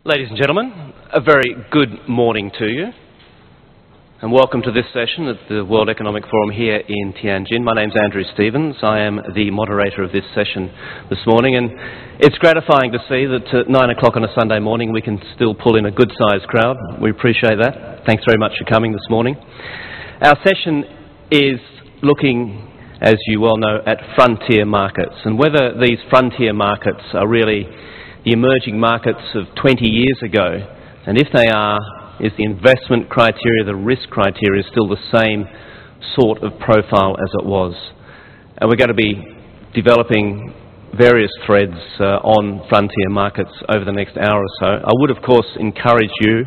Ladies and gentlemen, a very good morning to you and welcome to this session at the World Economic Forum here in Tianjin. My name's Andrew Stevens. I am the moderator of this session this morning, and it's gratifying to see that at 9 o'clock on a Sunday morning we can still pull in a good-sized crowd. We appreciate that. Thanks very much for coming this morning. Our session is looking, as you well know, at frontier markets and whether these frontier markets are really the emerging markets of 20 years ago, and if they are, is the investment criteria, the risk criteria still the same sort of profile as it was. And we're going to be developing various threads on frontier markets over the next hour or so. I would, of course, encourage you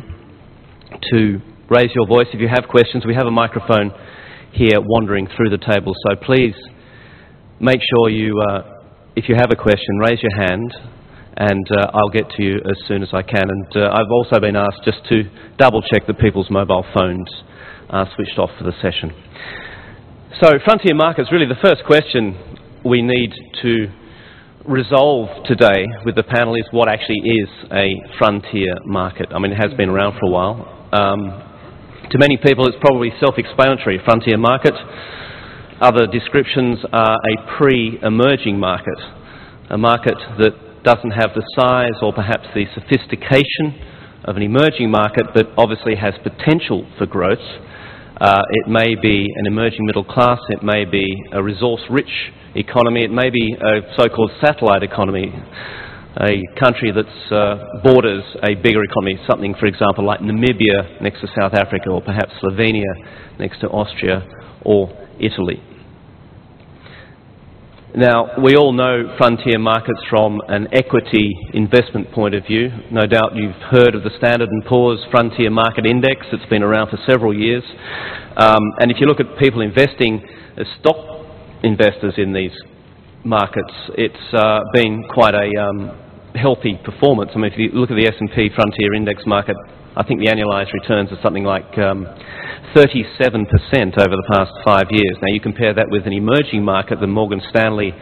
to raise your voice if you have questions. We have a microphone here wandering through the table, so please make sure you, if you have a question, raise your hand, and I'll get to you as soon as I can. And I've also been asked just to double-check that people's mobile phones are switched off for the session. So frontier markets, really the first question we need to resolve today with the panel is what actually is a frontier market. I mean, it has been around for a while. To many people it's probably self-explanatory. Frontier market, other descriptions are a pre-emerging market, a market that doesn't have the size or perhaps the sophistication of an emerging market, but obviously has potential for growth. It may be an emerging middle class, it may be a resource-rich economy, it may be a so-called satellite economy, a country that borders a bigger economy, something, for example, like Namibia next to South Africa, or perhaps Slovenia next to Austria or Italy. Now, we all know frontier markets from an equity investment point of view. No doubt you've heard of the Standard & Poor's Frontier Market Index. It's been around for several years. And if you look at people investing as stock investors in these markets, it's been quite a healthy performance. I mean, if you look at the S&P Frontier Index market, I think the annualised returns are something like 37% over the past 5 years. Now you compare that with an emerging market, the Morgan Stanley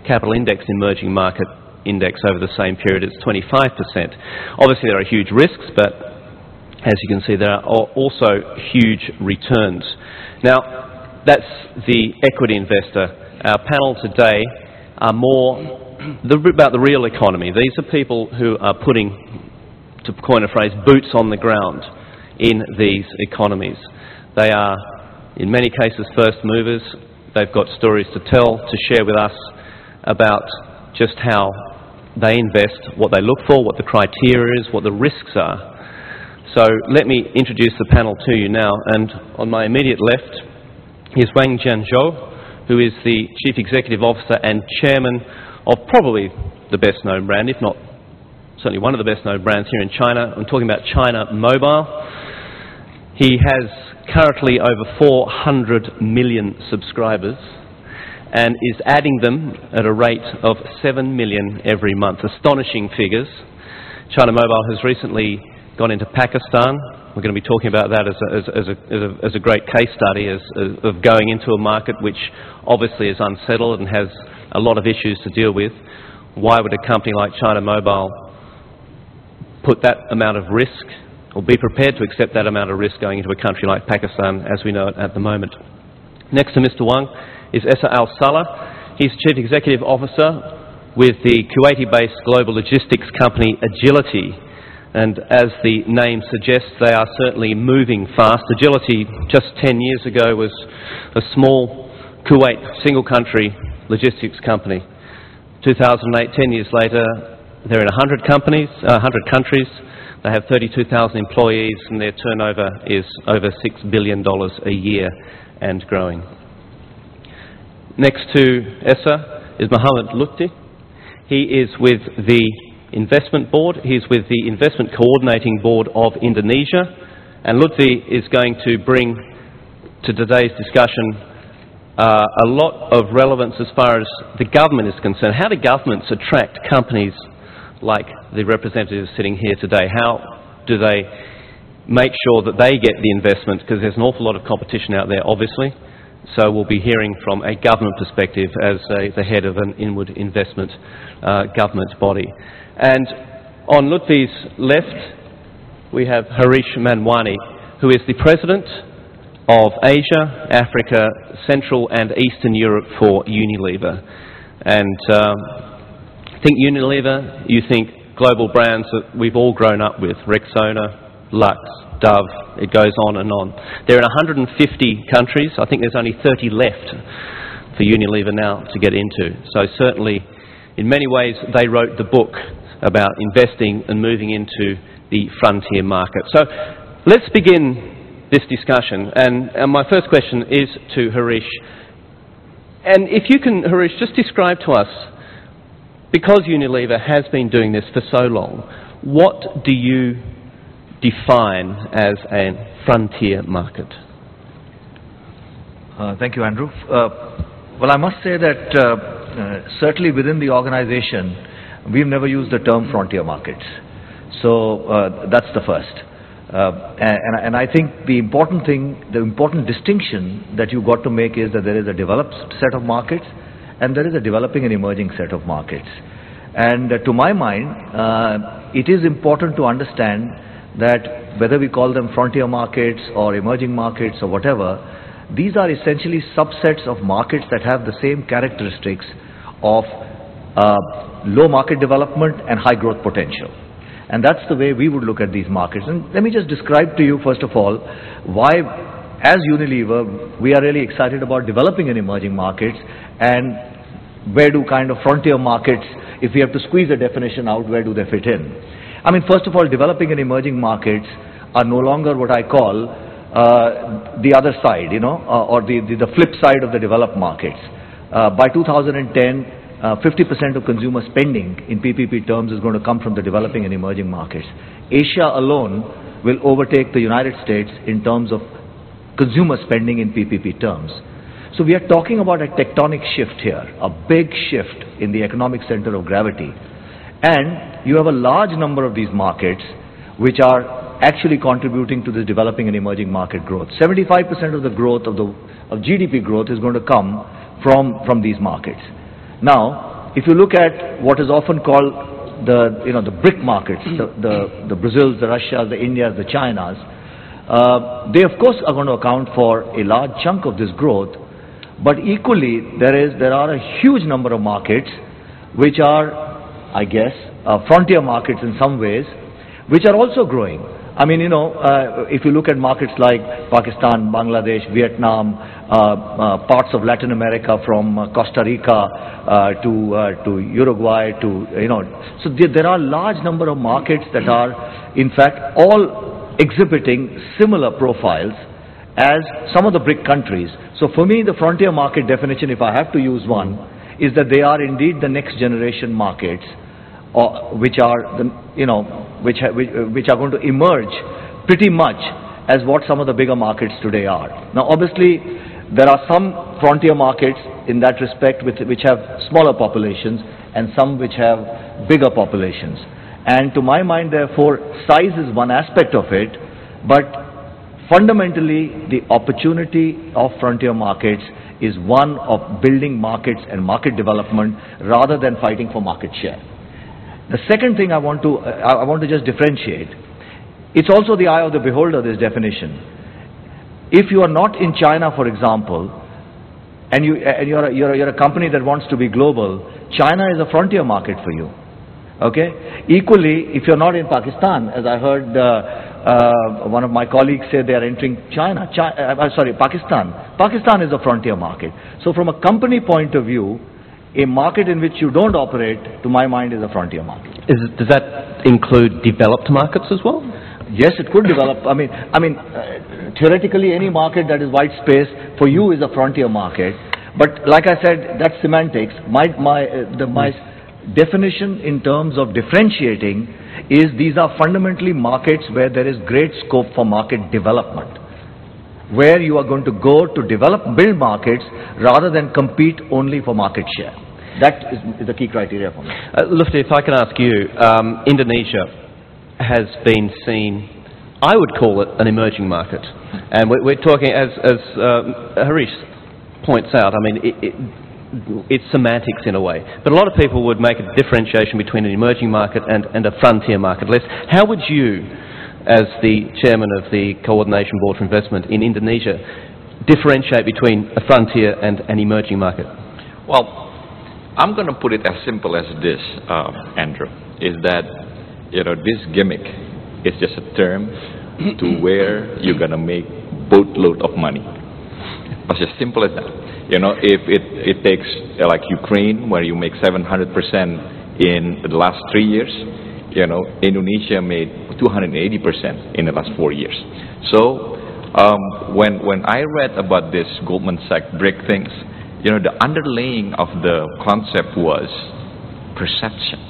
Capital Index Emerging Market Index over the same period, it's 25%. Obviously there are huge risks, but as you can see there are also huge returns. Now that's the equity investor. Our panel today are more about the real economy. These are people who are putting, to coin a phrase, boots on the ground in these economies. They are, in many cases, first movers. They've got stories to tell, to share with us about just how they invest, what they look for, what the criteria is, what the risks are. So let me introduce the panel to you now. And on my immediate left is Wang Jianzhou, who is the Chief Executive Officer and Chairman of probably the best-known brand, if not certainly one of the best-known brands here in China. I'm talking about China Mobile. He has currently over 400 million subscribers and is adding them at a rate of 7 million every month. Astonishing figures. China Mobile has recently gone into Pakistan. We're going to be talking about that as a great case study of going into a market which obviously is unsettled and has a lot of issues to deal with. Why would a company like China Mobile put that amount of risk, or be prepared to accept that amount of risk going into a country like Pakistan as we know it at the moment? Next to Mr. Wang is Essa Saleh. He's Chief Executive Officer with the Kuwaiti-based global logistics company Agility. And as the name suggests, they are certainly moving fast. Agility, just 10 years ago, was a small Kuwait single-country logistics company. 2008, 10 years later, they're in 100 countries. They have 32,000 employees, and their turnover is over $6 billion a year and growing. Next to Essa is Mohammed Lutfi. He is with the Investment Board. He's with the Investment Coordinating Board of Indonesia. And Lutfi is going to bring to today's discussion a lot of relevance as far as the government is concerned. How do governments attract companies like the representatives sitting here today? How do they make sure that they get the investment? Because there's an awful lot of competition out there, obviously. So we'll be hearing from a government perspective as the head of an inward investment government body. And on Lutfi's left, we have Harish Manwani, who is the President of Asia, Africa, Central and Eastern Europe for Unilever. And think Unilever, you think global brands that we've all grown up with, Rexona, Lux, Dove, it goes on and on. They're in 150 countries. I think there's only 30 left for Unilever now to get into. So certainly, in many ways, they wrote the book about investing and moving into the frontier market. So let's begin this discussion. And my first question is to Harish. And if you can, Harish, just describe to us, because Unilever has been doing this for so long, what do you define as a frontier market? Thank you, Andrew. Well, I must say that certainly within the organization, we've never used the term frontier markets. So that's the first. And I think the important distinction that you've got to make is that there is a developed set of markets and there is a developing and emerging set of markets. And to my mind, it is important to understand that whether we call them frontier markets or emerging markets or whatever, these are essentially subsets of markets that have the same characteristics of low market development and high growth potential. And that's the way we would look at these markets. And let me just describe to you, first of all, why, as Unilever, we are really excited about developing in emerging markets, and where do kind of frontier markets, if we have to squeeze a definition out, where do they fit in? I mean, first of all, developing and emerging markets are no longer what I call the other side, you know, or the flip side of the developed markets. By 2010, 50% of consumer spending in PPP terms is going to come from the developing and emerging markets. Asia alone will overtake the United States in terms of consumer spending in PPP terms. So we are talking about a tectonic shift here, a big shift in the economic center of gravity. And you have a large number of these markets which are actually contributing to the developing and emerging market growth. 75% of the growth of GDP growth is going to come from these markets. Now, if you look at what is often called the BRIC markets, the Brazils, the Russias, the Indias, the Chinas, they of course are going to account for a large chunk of this growth. But equally, there are a huge number of markets which are, I guess, frontier markets in some ways, which are also growing. I mean, you know, if you look at markets like Pakistan, Bangladesh, Vietnam, parts of Latin America from Costa Rica to Uruguay to, you know, so there are a large number of markets that are, in fact, all exhibiting similar profiles as some of the BRIC countries. So for me, the frontier market definition, if I have to use one, is that they are indeed the next generation markets, which are which are going to emerge pretty much as what some of the bigger markets today are. Now, obviously, there are some frontier markets in that respect which have smaller populations and some which have bigger populations. And to my mind, therefore, size is one aspect of it, but fundamentally, the opportunity of frontier markets is one of building markets and market development rather than fighting for market share. The second thing I want to just differentiate, it's also the eye of the beholder, this definition. If you are not in China, for example, and you're a company that wants to be global, China is a frontier market for you. Okay? Equally, if you're not in Pakistan, as I heard one of my colleagues say they are entering Pakistan. Pakistan is a frontier market. So from a company point of view, a market in which you don't operate, to my mind, is a frontier market. Does that include developed markets as well? Yes, it could develop. I mean, theoretically, any market that is white space for you is a frontier market. But like I said, that's semantics. My definition in terms of differentiating is these are fundamentally markets where there is great scope for market development, where you are going to go to build markets rather than compete only for market share. That is the key criteria for me. Lutfi, if I can ask you, Indonesia has been seen, I would call it an emerging market. And we're talking, as Harish points out, I mean, it's semantics in a way. But a lot of people would make a differentiation between an emerging market and a frontier market. Les, how would you, as the chairman of the Coordination Board for Investment in Indonesia, differentiate between a frontier and an emerging market? Well, I'm going to put it as simple as this, Andrew, is that, this gimmick is just a term to where you're going to make boatload of money. It's as simple as that. If it takes like Ukraine, where you make 700% in the last 3 years, Indonesia made 280% in the last 4 years. So when I read about this Goldman Sachs BRIC things, the underlaying of the concept was perception.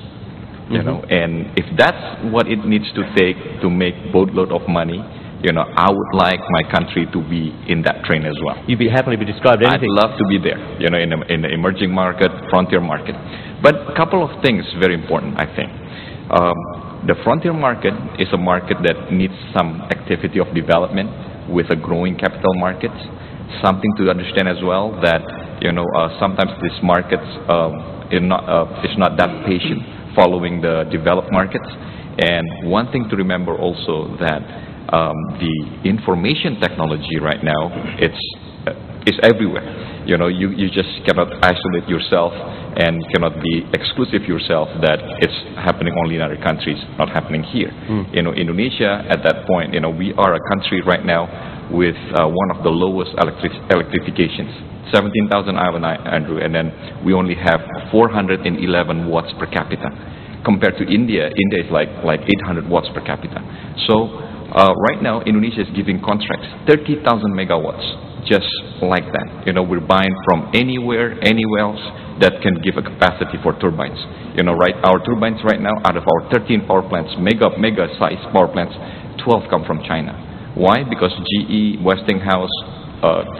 And if that's what it needs to take to make boatload of money, I would like my country to be in that train as well. You'd be happily be described anything. I'd love to be there, in the emerging market, frontier market. But a couple of things very important, I think. The frontier market is a market that needs some activity of development with a growing capital markets. Something to understand as well that, sometimes these markets is not that patient following the developed markets. And one thing to remember also that the information technology right now, it's everywhere. You just cannot isolate yourself and cannot be exclusive yourself that it's happening only in other countries, not happening here. Indonesia, at that point, we are a country right now with one of the lowest electrifications, 17,000 Andrew, and then we only have 411 watts per capita. Compared to India is like 800 watts per capita. So right now, Indonesia is giving contracts, 30,000 megawatts, just like that. We're buying from anywhere else that can give a capacity for turbines. Right, our turbines right now, out of our 13 power plants, mega size power plants, 12 come from China. Why? Because GE, Westinghouse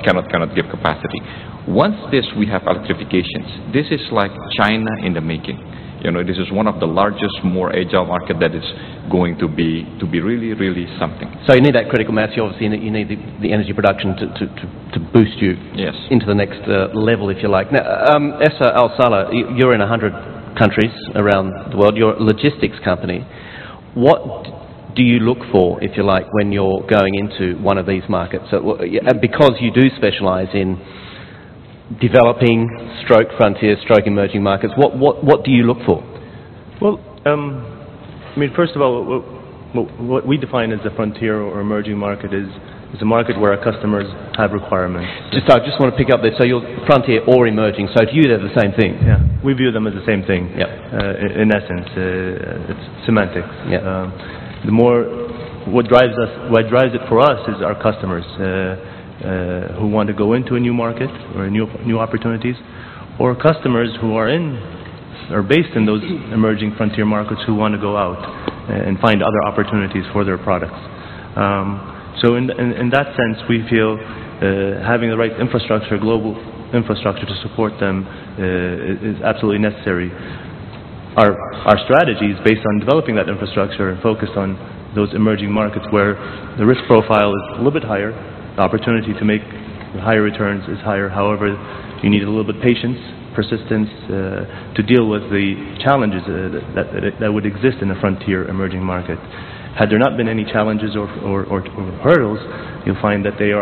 cannot give capacity. Once we have electrifications, this is like China in the making. This is one of the largest, more agile market that is going to be really, really something. So you need that critical mass. You obviously need the energy production to boost you into the next level, if you like. Now, Essa Saleh, you're in 100 countries around the world. You're a logistics company. What do you look for, if you like, when you're going into one of these markets? So, because you do specialise in developing, stroke frontier, stroke emerging markets, what do you look for? Well, first of all, what we define as a frontier or emerging market is a market where our customers have requirements. I just want to pick up there. So you're frontier or emerging. So to you, they're the same thing. Yeah, we view them as the same thing. In essence, it's semantics. What drives it for us is our customers. Who want to go into a new market or new opportunities, or customers who are based in those emerging frontier markets who want to go out and find other opportunities for their products. So in that sense, we feel having the right infrastructure, global infrastructure to support them is absolutely necessary. Our strategy is based on developing that infrastructure and focused on those emerging markets where the risk profile is a little bit higher. The opportunity to make higher returns is higher. However, you need a little bit of patience, persistence to deal with the challenges that would exist in a frontier emerging market. Had there not been any challenges or hurdles, you'll find that they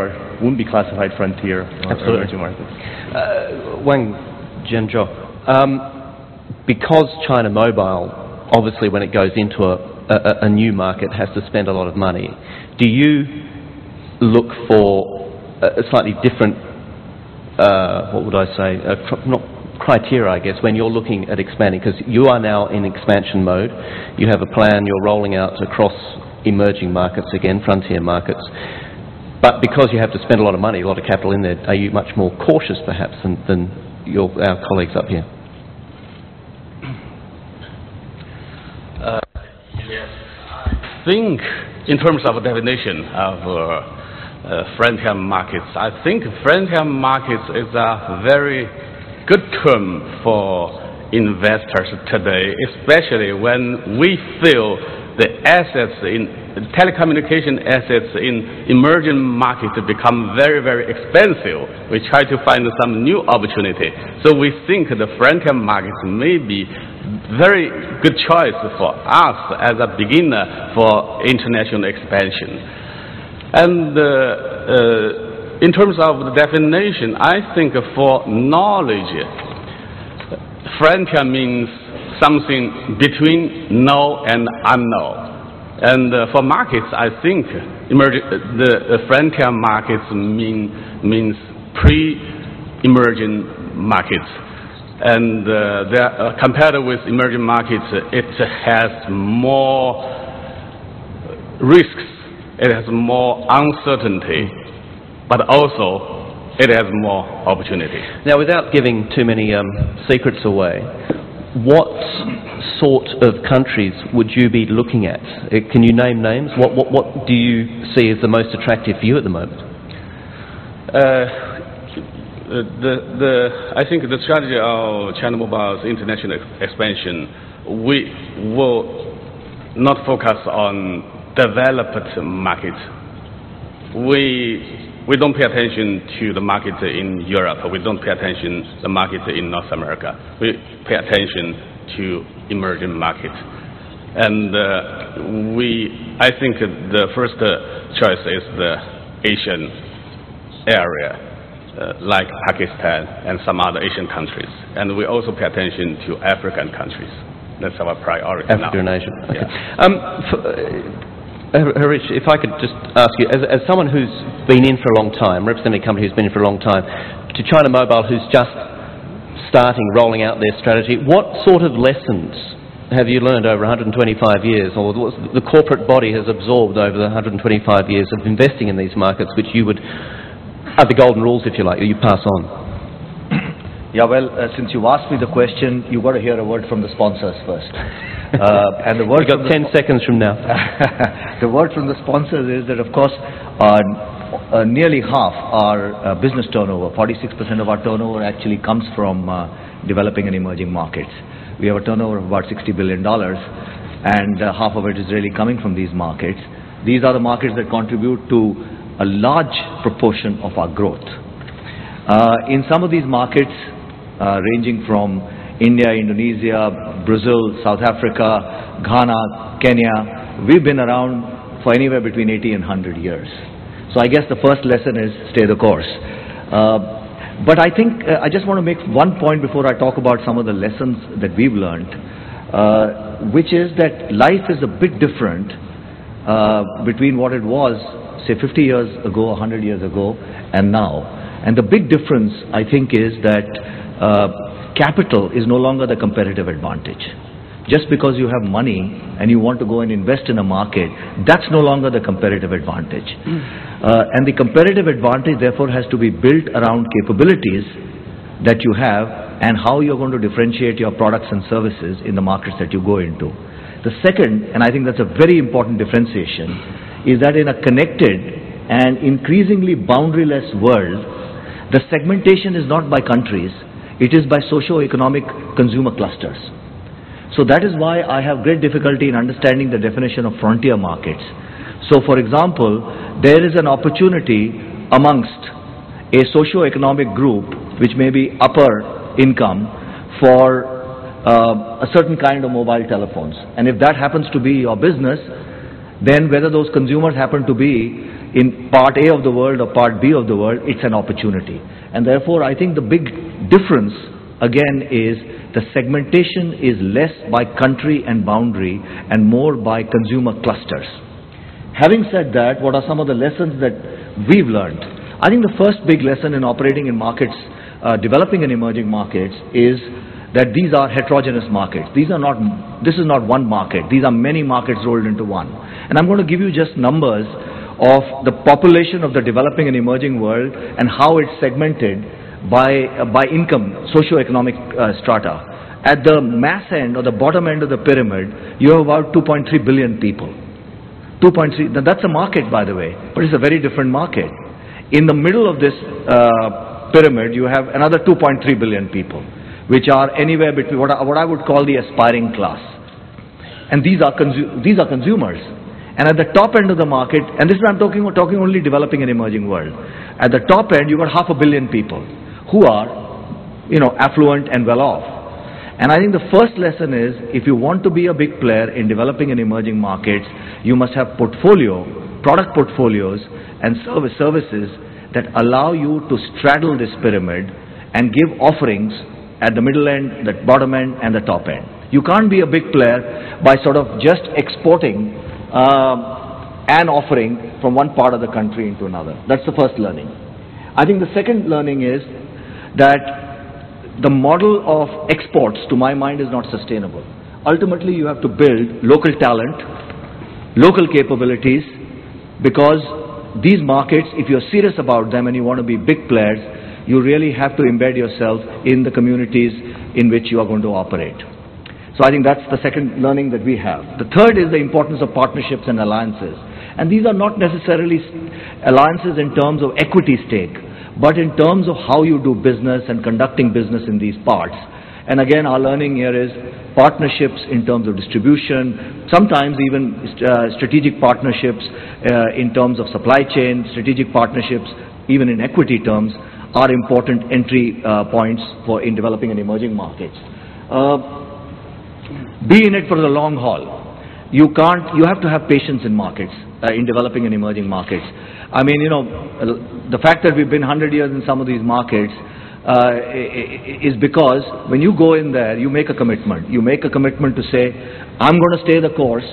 wouldn't be classified frontier or emerging markets. Wang, Jianzhou, because China Mobile, obviously when it goes into a new market, has to spend a lot of money, do you look for a slightly different, what would I say, not criteria, I guess, when you're looking at expanding? Because you are now in expansion mode. You have a plan, you're rolling out across emerging markets again, frontier markets. But because you have to spend a lot of money, a lot of capital in there, are you much more cautious perhaps than our colleagues up here? Yes, I think in terms of definition of frontier markets, I think frontier markets is a very good term for investors today, especially when we feel the assets in telecommunication assets in emerging markets become very, very expensive. We try to find some new opportunity. So we think the frontier markets may be very good choice for us as a beginner for international expansion. And in terms of the definition, I think for knowledge, frontier means something between know and unknown. And for markets, I think the frontier markets means pre-emerging markets. And compared with emerging markets, it has more risks, it has more uncertainty, but also it has more opportunity. Now, without giving too many secrets away, what sort of countries would you be looking at? Can you name names? What do you see as the most attractive for you at the moment? I think the strategy of China Mobile's international expansion, we will not focus on developed markets. We don't pay attention to the market in Europe. We don't pay attention to the market in North America. We pay attention to emerging markets. And I think the first choice is the Asian area, like Pakistan and some other Asian countries. And we also pay attention to African countries. That's our priority now. Africa and Asia. Okay. Yeah. Harish, if I could just ask you, as someone who's been in for a long time, representing a company who's been in for a long time, to China Mobile, who's just rolling out their strategy, what sort of lessons have you learned over 125 years, or what the corporate body has absorbed over the 125 years of investing in these markets, which you would are the golden rules, if you like, you pass on? Yeah, well, since you've asked me the question, you've got to hear a word from the sponsors first. And the word You've got 10 seconds from now. The word from the sponsors is that, of course, nearly half our business turnover, 46% of our turnover actually comes from developing and emerging markets. We have a turnover of about $60 billion, and half of it is really coming from these markets. These are the markets that contribute to a large proportion of our growth. In some of these markets, ranging from India, Indonesia, Brazil, South Africa, Ghana, Kenya, we've been around for anywhere between 80 and 100 years. So I guess the first lesson is stay the course. But I think I just want to make one point before I talk about some of the lessons that we've learned, which is that life is a bit different between what it was, say, 50 years ago, 100 years ago, and now. And the big difference, I think, is that capital is no longer the competitive advantage. Just because you have money and you want to go and invest in a market, that's no longer the competitive advantage. And the competitive advantage, therefore, has to be built around capabilities that you have and how you're going to differentiate your products and services in the markets that you go into. The second, and I think that's a very important differentiation, is that in a connected and increasingly boundaryless world, the segmentation is not by countries, it is by socio-economic consumer clusters. So that is why I have great difficulty in understanding the definition of frontier markets. So for example, there is an opportunity amongst a socio-economic group which may be upper income for a certain kind of mobile telephones. And if that happens to be your business, then whether those consumers happen to be in part A of the world or part B of the world, it's an opportunity. And therefore, I think the big difference, again, is the segmentation is less by country and boundary and more by consumer clusters. Having said that, what are some of the lessons that we've learned? I think the first big lesson in operating in markets, developing and emerging markets, is that these are heterogeneous markets. This is not one market. These are many markets rolled into one. And I'm going to give you just numbers of the population of the developing and emerging world and how it's segmented by income, socio-economic strata. At the mass end or the bottom end of the pyramid, you have about 2.3 billion people. 2.3, that's a market, by the way, but it's a very different market. In the middle of this pyramid, you have another 2.3 billion people, which are anywhere between what I would call the aspiring class. And these are consumers. And at the top end of the market, and this is I'm talking only developing and emerging world. At the top end, you've got 500 million people who are, affluent and well off. And I think the first lesson is, if you want to be a big player in developing and emerging markets, you must have product portfolios and services that allow you to straddle this pyramid and give offerings at the middle end, the bottom end, and the top end. You can't be a big player by sort of just exporting an offering from one part of the country into another. That's the first learning. I think the second learning is that the model of exports, to my mind, is not sustainable. Ultimately, you have to build local talent, local capabilities, because these markets, if you're serious about them and you want to be big players, you really have to embed yourself in the communities in which you are going to operate. So I think that's the second learning that we have. The third is the importance of partnerships and alliances. And these are not necessarily alliances in terms of equity stake, but in terms of how you do business and conducting business in these parts. And again, our learning here is partnerships in terms of distribution, sometimes even strategic partnerships in terms of supply chain, strategic partnerships even in equity terms are important entry points in developing and emerging markets. Be in it for the long haul. You have to have patience in markets, in developing and emerging markets. I mean, the fact that we've been 100 years in some of these markets is because when you go in there, you make a commitment. You make a commitment to say, I'm going to stay the course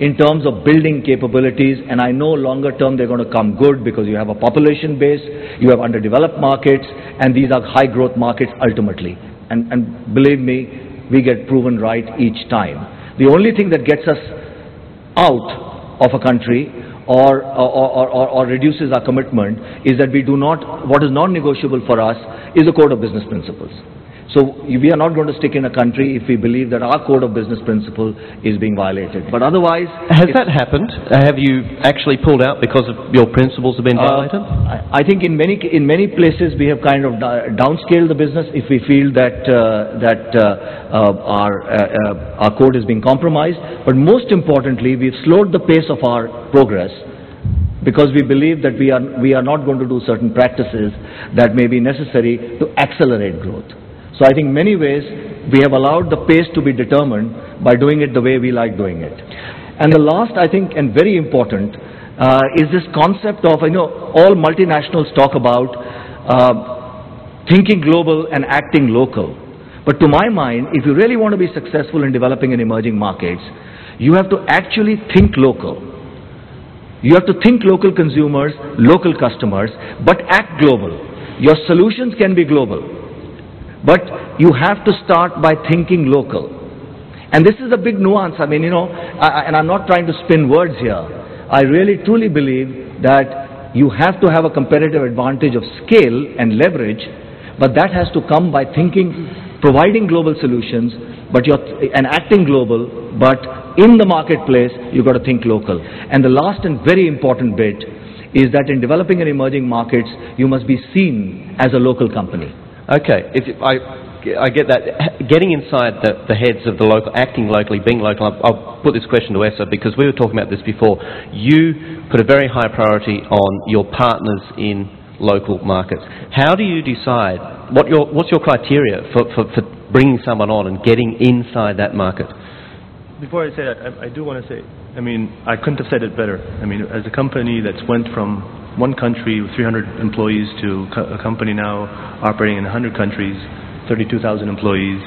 in terms of building capabilities, and I know longer term they're going to come good because you have a population base, you have underdeveloped markets, and these are high growth markets ultimately. And believe me, we get proven right each time. The only thing that gets us out of a country or reduces our commitment is that we do not, what is non-negotiable for us is a code of business principles. So we are not going to stick in a country if we believe that our code of business principle is being violated. But otherwise... Has that happened? Have you actually pulled out because of your principles have been violated? I think in many places we have kind of downscaled the business if we feel that our code is being compromised. But most importantly, we've slowed the pace of our progress because we believe that we are not going to do certain practices that may be necessary to accelerate growth. So I think in many ways we have allowed the pace to be determined by doing it the way we like doing it. And the last, I think, and very important, is this concept of, all multinationals talk about thinking global and acting local. But to my mind, if you really want to be successful in developing and emerging markets, you have to actually think local. You have to think local consumers, local customers, but act global. Your solutions can be global, but you have to start by thinking local. And this is a big nuance. I mean, and I'm not trying to spin words here. I really truly believe that you have to have a competitive advantage of scale and leverage, but that has to come by providing global solutions, and acting global, but in the marketplace, you've got to think local. And the last and very important bit is that in developing and emerging markets, you must be seen as a local company. Okay, I get that. Getting inside the heads of the local, acting locally, being local, I'll put this question to Essa because we were talking about this before. You put a very high priority on your partners in local markets. How do you decide, what's your criteria for bringing someone on and getting inside that market? Before I say that, I do want to say, I couldn't have said it better. As a company that's went from one country with 300 employees to a company now operating in 100 countries, 32,000 employees.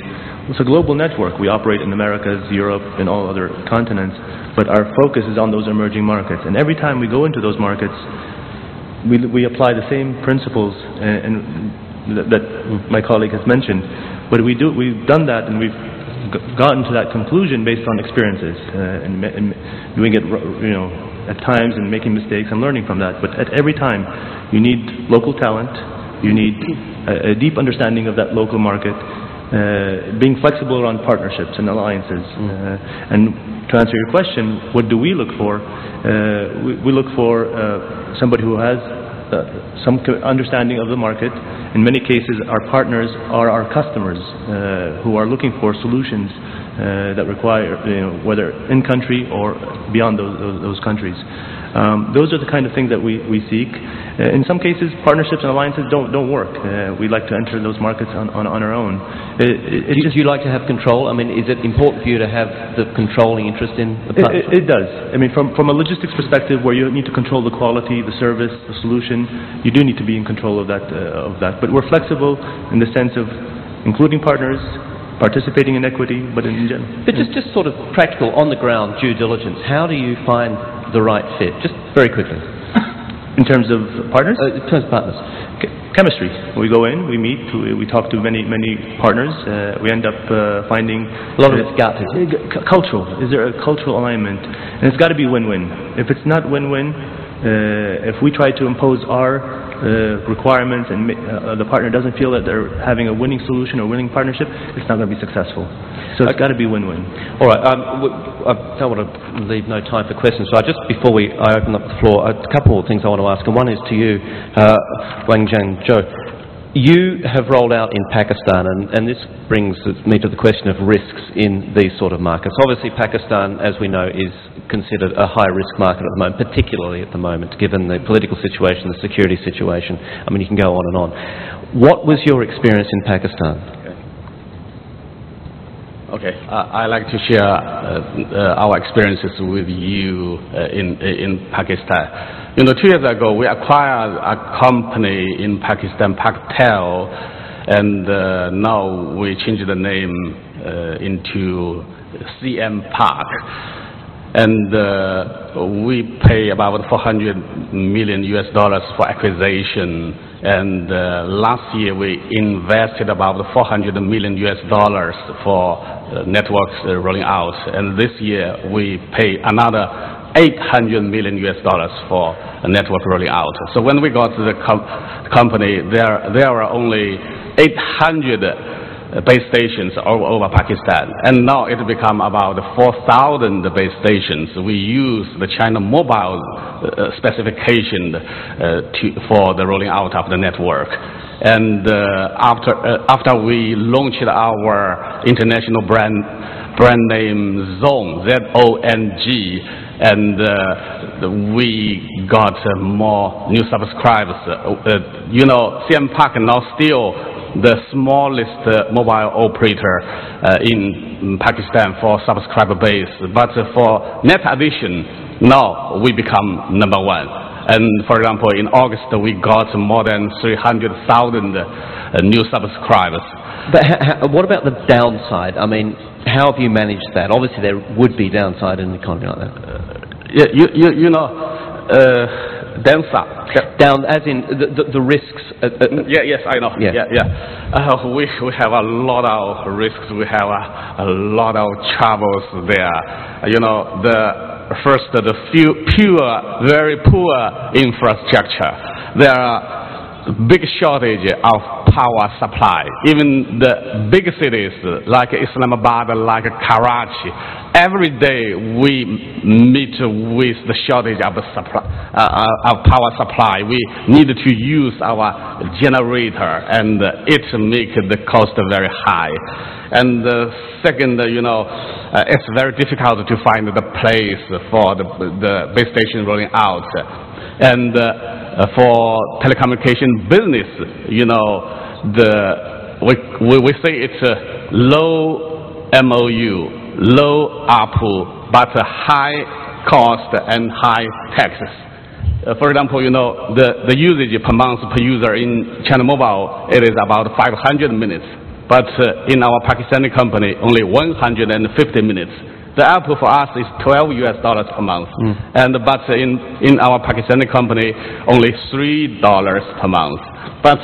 It's a global network. We operate in Americas, Europe, and all other continents, but our focus is on those emerging markets. And every time we go into those markets, we apply the same principles that my colleague has mentioned. But we've done that, and we've gotten to that conclusion based on experiences and doing it, at times and making mistakes and learning from that. But at every time, you need local talent, you need a deep understanding of that local market, being flexible around partnerships and alliances. And to answer your question, what do we look for? We look for somebody who has some understanding of the market. In many cases, our partners are our customers who are looking for solutions that require, whether in country or beyond those countries. Those are the kind of things that we seek. In some cases, partnerships and alliances don't work. We like to enter those markets on our own. Do you like to have control? I mean, is it important for you to have the controlling interest in the partnership? It does. I mean, from a logistics perspective, where you need to control the quality, the service, the solution, you do need to be in control of that. But we're flexible in the sense of including partners, participating in equity, but in general. But just sort of practical, on the ground due diligence. How do you find the right fit? Just very quickly. In terms of partners? In terms of partners. Chemistry. We go in, we meet, we talk to many partners. We end up finding a lot of it's gut. Cultural. Is there a cultural alignment? And it's got to be win-win. If it's not win-win, if we try to impose our requirements and the partner doesn't feel that they're having a winning solution or winning partnership, it's not going to be successful. So it's got to be win-win. All right. I don't want to leave no time for questions. So just before I open up the floor, a couple of things I want to ask, and one is to you, Wang Jianzhou. You have rolled out in Pakistan, and this brings me to the question of risks in these sort of markets. Obviously, Pakistan, as we know, is considered a high-risk market at the moment, particularly at the moment, given the political situation, the security situation. I mean, you can go on and on. What was your experience in Pakistan? Okay, I like to share our experiences with you in Pakistan. 2 years ago, we acquired a company in Pakistan, Paktel, and now we changed the name into CM Park. And we pay about $400 million for acquisition. And last year we invested about $400 million for networks rolling out. And this year we pay another $800 million for a network rolling out. So when we got to the company, there were only 800 base stations all over Pakistan, and now it become about 4,000 base stations. We use the China Mobile specification for the rolling out of the network. And after we launched our international brand name Zong, Z-O-N-G, and we got more new subscribers. CM Park now still the smallest mobile operator in Pakistan for subscriber base, but for net addition, now we become number 1. And for example, in August we got more than 300,000 new subscribers. But what about the downside? I mean, how have you managed that? Obviously there would be downside in an economy like that. Downside. Down, as in the risks. Yes, I know. Yeah. We have a lot of risks. We have a lot of troubles there. The very poor infrastructure. There are big shortage of power supply. Even the big cities like Islamabad, like Karachi, every day we meet with the shortage of power supply. We need to use our generator, and it makes the cost very high. And second, it's very difficult to find the place for the base station rolling out. And for telecommunication business, we say it's a low MOU, low ARPU, but high cost and high taxes. For example, the usage per month per user in China Mobile, it is about 500 minutes. But in our Pakistani company, only 150 minutes. The ARPU for us is $12 per month, but in our Pakistani company, only $3 per month. But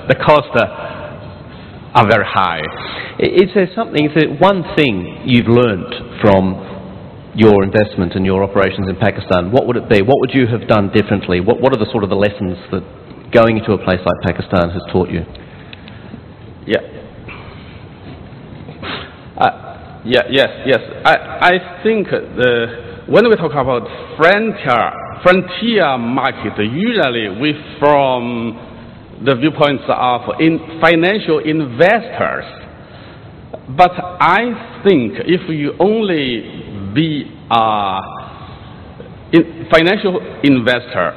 the costs are very high. Is there one thing you've learned from your investment and your operations in Pakistan? What would it be? What would you have done differently? What are the sort of the lessons that going into a place like Pakistan has taught you? Yes. I think when we talk about frontier market, usually we from the viewpoints of financial investors. But I think if you only be a financial investor,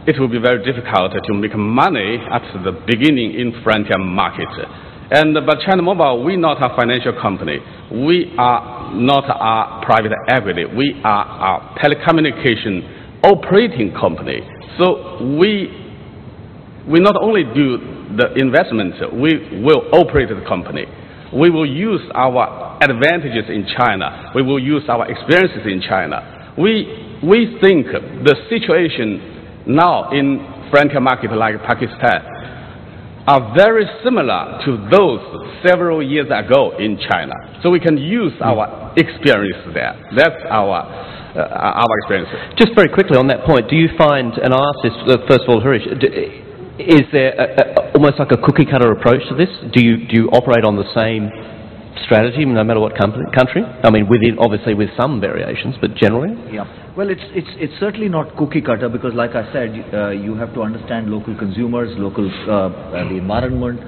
it will be very difficult to make money at the beginning in frontier market. But China Mobile, we're not a financial company. We are not a private equity. We are a telecommunication operating company. So we not only do the investment, we will operate the company. We will use our advantages in China. We will use our experiences in China. We think the situation now in frontier market like Pakistan are very similar to those several years ago in China. So we can use our experience there. That's our experience. Just very quickly on that point, do you find, and I'll ask this first of all, Harish, is there almost like a cookie cutter approach to this? Do you operate on the same strategy no matter what country? I mean, obviously with some variations, but generally? Yeah. Well, it's certainly not cookie cutter because, like I said, you have to understand local consumers, the environment.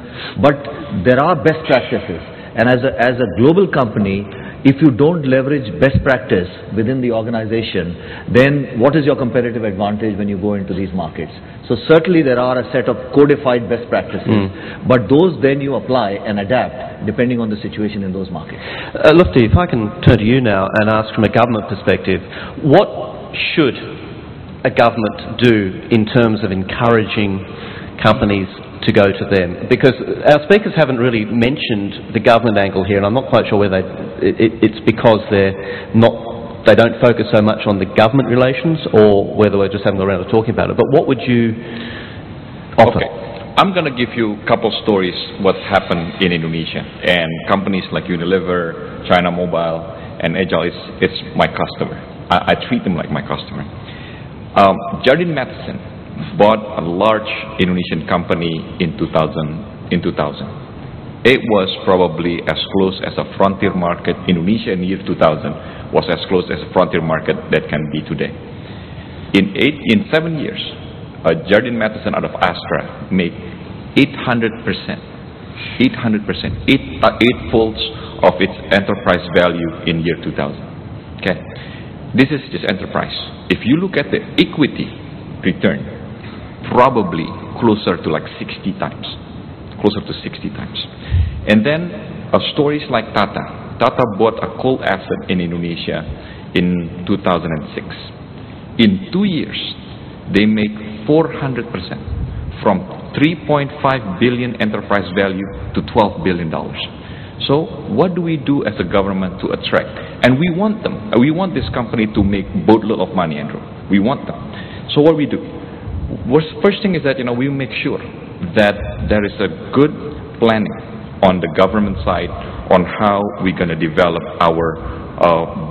But there are best practices, and as a global company, if you don't leverage best practice within the organization, then what is your competitive advantage when you go into these markets? So certainly there are a set of codified best practices, but those then you apply and adapt depending on the situation in those markets. Lutfi, if I can turn to you now and ask from a government perspective, what should a government do in terms of encouraging companies to go to them? Because our speakers haven't really mentioned the government angle here, and I'm not quite sure whether it's because they don't focus so much on the government relations, or whether we're just having a round of talking about it. But what would you offer? Okay. I'm going to give you a couple stories what's happened in Indonesia, and companies like Unilever, China Mobile, and Agile, it's my customer. I treat them like my customer. Jardine Matheson bought a large Indonesian company in 2000. It was probably as close as a frontier market. Indonesia in the year 2000 was as close as a frontier market that can be today. In 7 years, Jardine Matheson out of Astra made 800%, eightfolds of its enterprise value in year 2000. Okay, this is just enterprise. If you look at the equity return, probably closer to like 60 times, And then stories like Tata. Tata bought a coal asset in Indonesia in 2006. In 2 years, they make 400% from 3.5 billion enterprise value to $12 billion. So what do we do as a government to attract? And we want them. We want this company to make boatload of money, Andrew. We want them. So what we do? First thing is that we make sure that there is a good planning on the government side on how we're going to develop our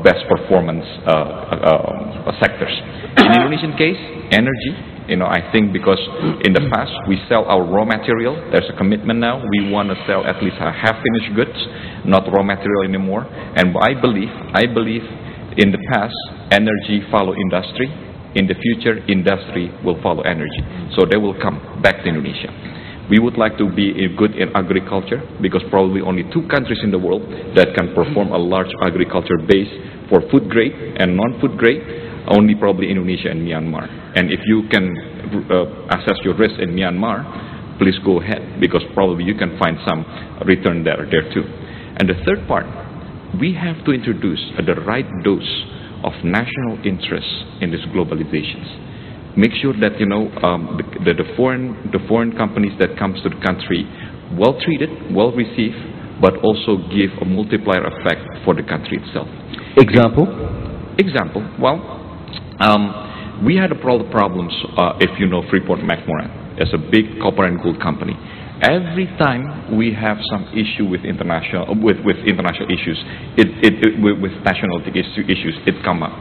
best performance sectors. In the Indonesian case, energy. I think because in the past we sell our raw material. There's a commitment now. We want to sell at least half finished goods, not raw material anymore. And I believe in the past energy follow industry. In the future, industry will follow energy. So they will come back to Indonesia. We would like to be good in agriculture because probably only 2 countries in the world that can perform a large agriculture base for food grade and non-food grade, only probably Indonesia and Myanmar. And if you can assess your risk in Myanmar, please go ahead because probably you can find some return there too. And the third part, we have to introduce the right dose of national interest in these globalizations. Make sure that the foreign companies that comes to the country well treated, well received, but also give a multiplier effect for the country itself. Example? Well, we had problems. If you know Freeport-McMoRan, it's a big copper and gold company. Every time we have some issue with international issues, with nationalistic issues, it come up.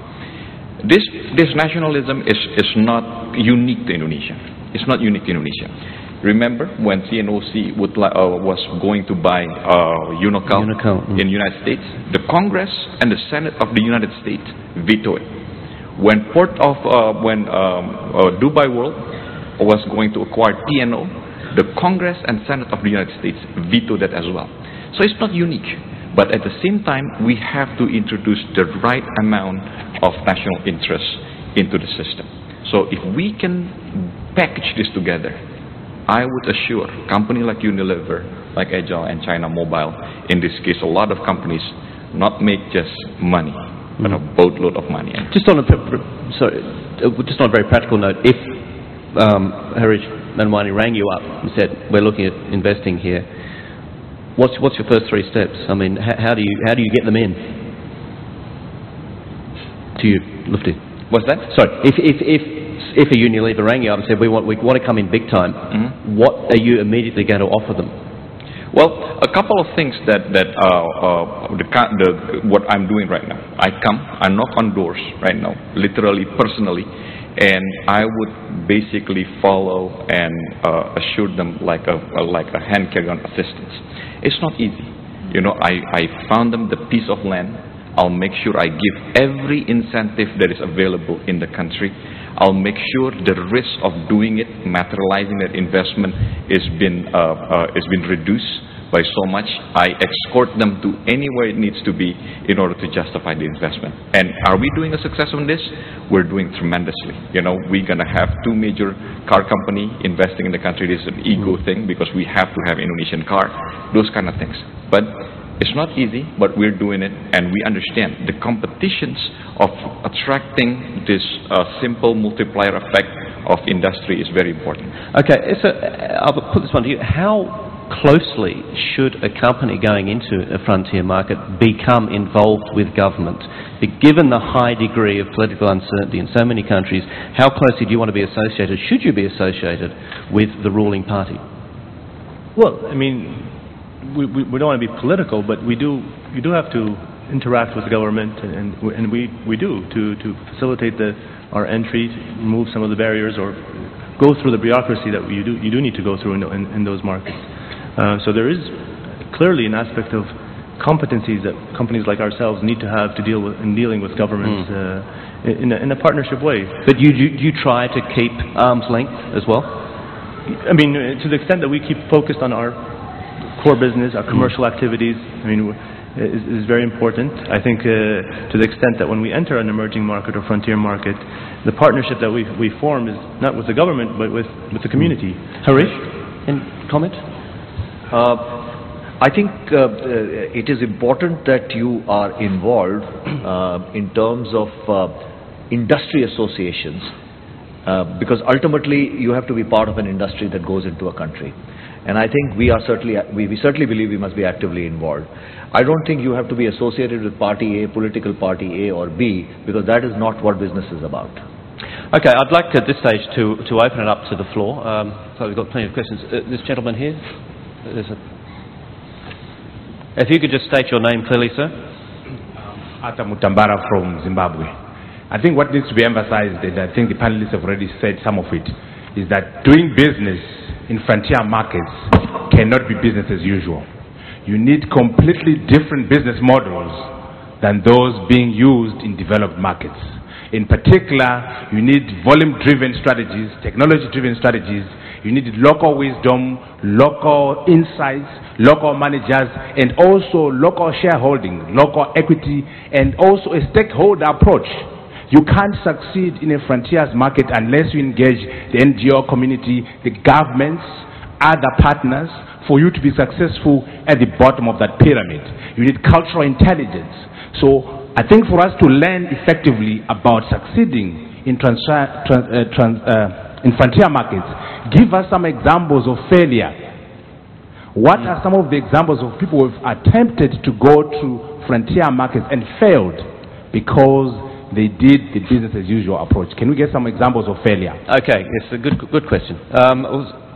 This nationalism is not unique to Indonesia. It's not unique to Indonesia. Remember when CNOC was going to buy Unocal in the United States? The Congress and the Senate of the United States vetoed it. When Dubai World was going to acquire P&O, the Congress and Senate of the United States vetoed that as well. So it's not unique. But at the same time, we have to introduce the right amount of national interest into the system. So if we can package this together, I would assure companies like Unilever, like Agile and China Mobile, in this case a lot of companies, not make just money, but a boatload of money. Just on a very practical note, if Harish Manwani rang you up and said, we're looking at investing here, what's your first 3 steps? I mean, how do you get them in to you, Lutfi? What's that? Sorry, if a Unilever rang you up and said, we want to come in big time, what are you immediately going to offer them? Well, a couple of things that what I'm doing right now. I knock on doors right now, literally, personally, and I would basically follow and assure them like a hand carry-on assistance. It's not easy. You know, I found them the piece of land. I'll make sure I give every incentive that is available in the country. I'll make sure the risk of doing it, materializing that investment, is been reduced by so much. I escort them to anywhere it needs to be in order to justify the investment. And are we doing a success on this? We're doing tremendously. You know, we're going to have 2 major car company investing in the country. This is an ego thing because we have to have Indonesian car, those kind of things. But it's not easy, but we're doing it, and we understand the competitions of attracting this simple multiplier effect of industry is very important. Okay, so I'll put this one to you. How closely should a company going into a frontier market become involved with government? Given the high degree of political uncertainty in so many countries, how closely do you want to be associated, should you be associated with the ruling party? Well, I mean, we don't want to be political, but we do have to interact with the government, and we do to facilitate our entry, remove some of the barriers, or go through the bureaucracy that you do need to go through in those markets. So there is clearly an aspect of competencies that companies like ourselves need to have to deal with in dealing with governments in a partnership way. But you try to keep arm's length as well? I mean, to the extent that we keep focused on our core business, our commercial activities, I mean, is very important. I think to the extent that when we enter an emerging market or frontier market, the partnership that we form is not with the government, but with the community. Harish, any comment? I think it is important that you are involved in terms of industry associations, because ultimately you have to be part of an industry that goes into a country. And I think we certainly believe we must be actively involved. I don't think you have to be associated with party A, political party A or B, because that is not what business is about. Okay, I'd like at this stage to open it up to the floor. So we've got plenty of questions. This gentleman here. If you could just state your name clearly, sir. Ata Mutambara from Zimbabwe. I think what needs to be emphasized, and I think the panelists have already said some of it, is that doing business in frontier markets cannot be business as usual. You need completely different business models than those being used in developed markets. In particular, you need volume-driven strategies, technology-driven strategies. You need local wisdom, local insights, local managers, and also local shareholding, local equity, and also a stakeholder approach. You can't succeed in a frontiers market unless you engage the NGO community, the governments, other partners, for you to be successful at the bottom of that pyramid. You need cultural intelligence. So I think for us to learn effectively about succeeding in frontier markets, give us some examples of failure. What are some of the examples of people who have attempted to go to frontier markets and failed because they did the business as usual approach? Can we get some examples of failure? Okay, it's a good question.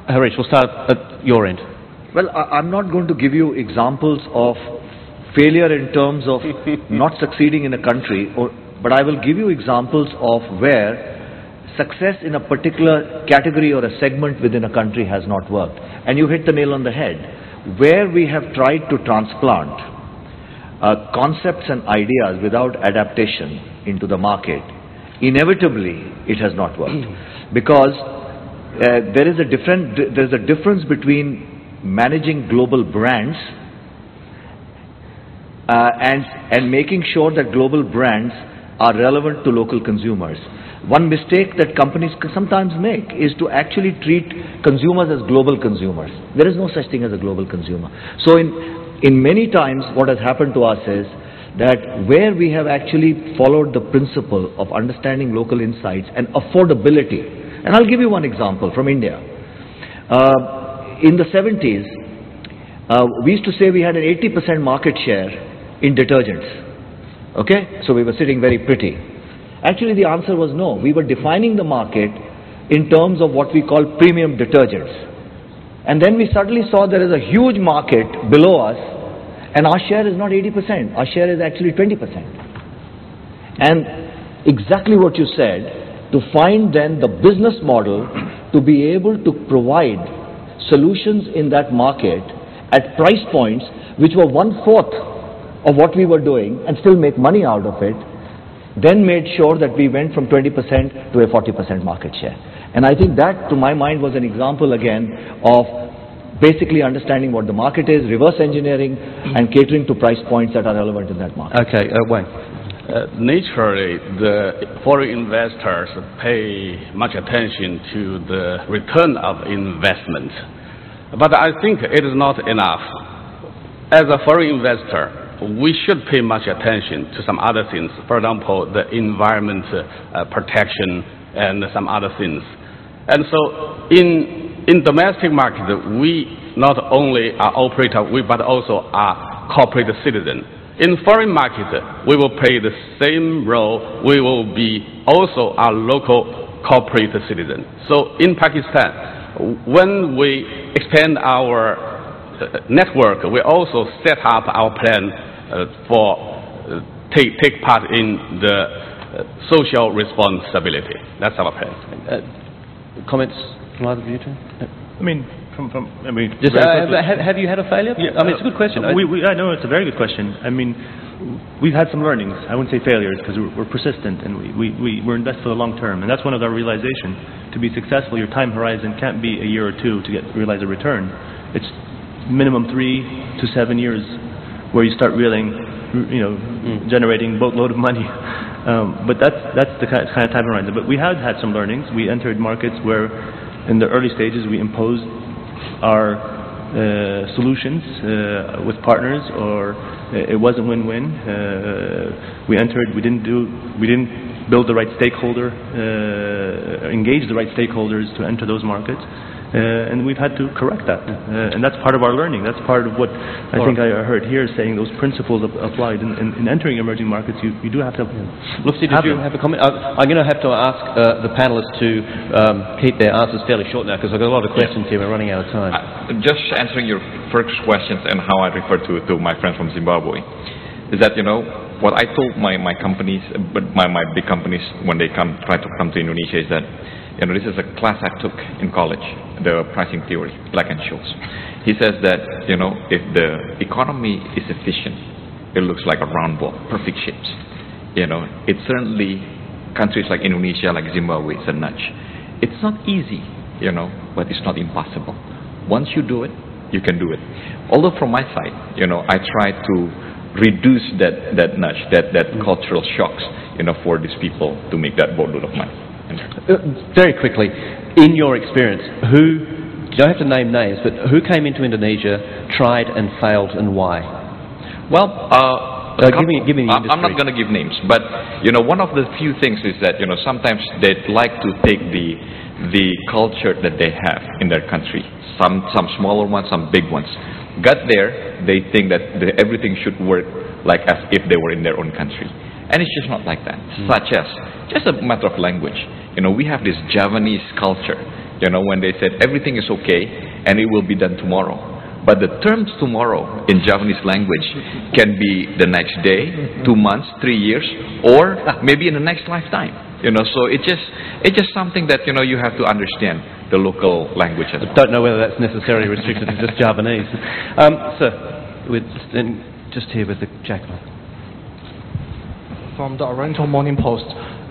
Harish, we'll start at your end. Well, I'm not going to give you examples of failure in terms of not succeeding in a country, but I will give you examples of where success in a particular category or a segment within a country has not worked. And you hit the nail on the head. Where we have tried to transplant concepts and ideas without adaptation into the market, inevitably it has not worked. Because there is a difference between managing global brands and making sure that global brands are relevant to local consumers. One mistake that companies sometimes make is to actually treat consumers as global consumers. There is no such thing as a global consumer. So in many times what has happened to us is that where we have actually followed the principle of understanding local insights and affordability, and I'll give you one example from India. In the 70s, we used to say we had an 80% market share in detergents. Okay? So we were sitting very pretty. Actually, the answer was no. We were defining the market in terms of what we call premium detergents. And then we suddenly saw there is a huge market below us, and our share is not 80%. Our share is actually 20%. And exactly what you said, to find then the business model to be able to provide solutions in that market at price points which were 1/4 of what we were doing and still make money out of it, then made sure that we went from 20% to a 40% market share. And I think that, to my mind, was an example again of basically understanding what the market is, reverse engineering, and catering to price points that are relevant in that market. Okay, Wang. Naturally, the foreign investors pay much attention to the return of investment. But I think it is not enough. As a foreign investor, we should pay much attention to some other things. For example, the environment protection and some other things. And so in domestic market, we not only are operator, but also are corporate citizen. In foreign market, we will play the same role. We will be also a local corporate citizen. So in Pakistan, when we expand our network, we also set up our plan for take part in the social responsibility. That's our plan. Comments from either of you two? I mean, just, have you had a failure? Yeah, I mean, it's a good question. I know it's a very good question. I mean, we've had some learnings. I wouldn't say failures because we're persistent and we're invested for the long term. And that's one of our realization. To be successful, your time horizon can't be a year or two to realize a return. It's minimum 3 to 7 years where you start reeling, generating a boatload of money. But that's the kind of time horizon. But we have had some learnings. We entered markets where in the early stages we imposed our solutions with partners, or it wasn't win-win. We entered, we didn't build the right stakeholder, engage the right stakeholders to enter those markets. And we've had to correct that. And that's part of our learning. That's part of what I think I heard here, saying those principles applied in entering emerging markets. You do have to. Lutfi, did you have a comment? I'm going to have to ask the panelists to keep their answers fairly short now, because I've got a lot of questions here. We're running out of time. Just answering your first questions and how I refer to my friends from Zimbabwe, is that, what I told my companies, but my big companies when they try to come to Indonesia, is that, this is a class I took in college, the pricing theory, Black-Scholes. He says that, if the economy is efficient, it looks like a round ball, perfect shapes. It's certainly countries like Indonesia, like Zimbabwe, it's a nudge. It's not easy, but it's not impossible. Once you do it, you can do it. Although from my side, I try to reduce that nudge, that cultural shocks, for these people to make that boatload of money. Very quickly, in your experience, you don't have to name names, but who came into Indonesia, tried and failed, and why? Well, give me the industry. I'm not going to give names, but one of the few things is that sometimes they'd like to take the culture that they have in their country, some smaller ones, some big ones. Got there, they think that everything should work like as if they were in their own country. And it's just not like that. Such as, just a matter of language. We have this Javanese culture, when they said everything is okay and it will be done tomorrow. But the terms tomorrow in Javanese language can be the next day, 2 months, 3 years, or maybe in the next lifetime. So it's just something that, you have to understand the local language as well. I don't know whether that's necessarily restricted to just Javanese. Sir, we're just here with the Jacqueline. From the Oriental Morning Post.